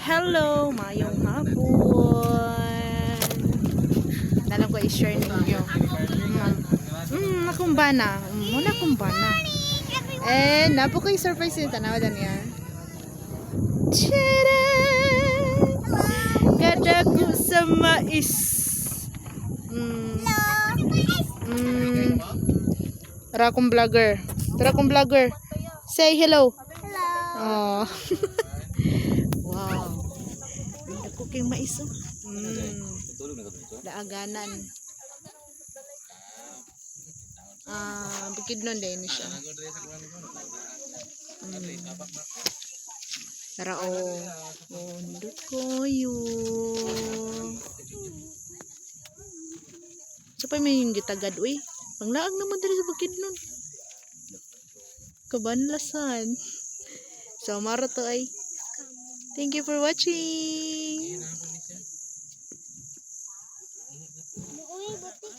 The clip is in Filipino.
Hello, mayong hapon. Dalam ko i-share ninyo. Nakumbana. Muna kumbana. Napo ko i-surprise yung tanawa dan yan. Tcharam! Kadaku sa mais. Tara akong vlogger. Tara akong vlogger. Say hello. Hello. Oh. Wow. Ang cooking mais. Daaganan. Bukid nun din siya. Tara oh. Mundo koyo. Sa pa may yung gitagad uy. Panglaag naman dali sa bukid nun. Kabanlasan. So maro to ay. Thank you for watching. Uy, butik.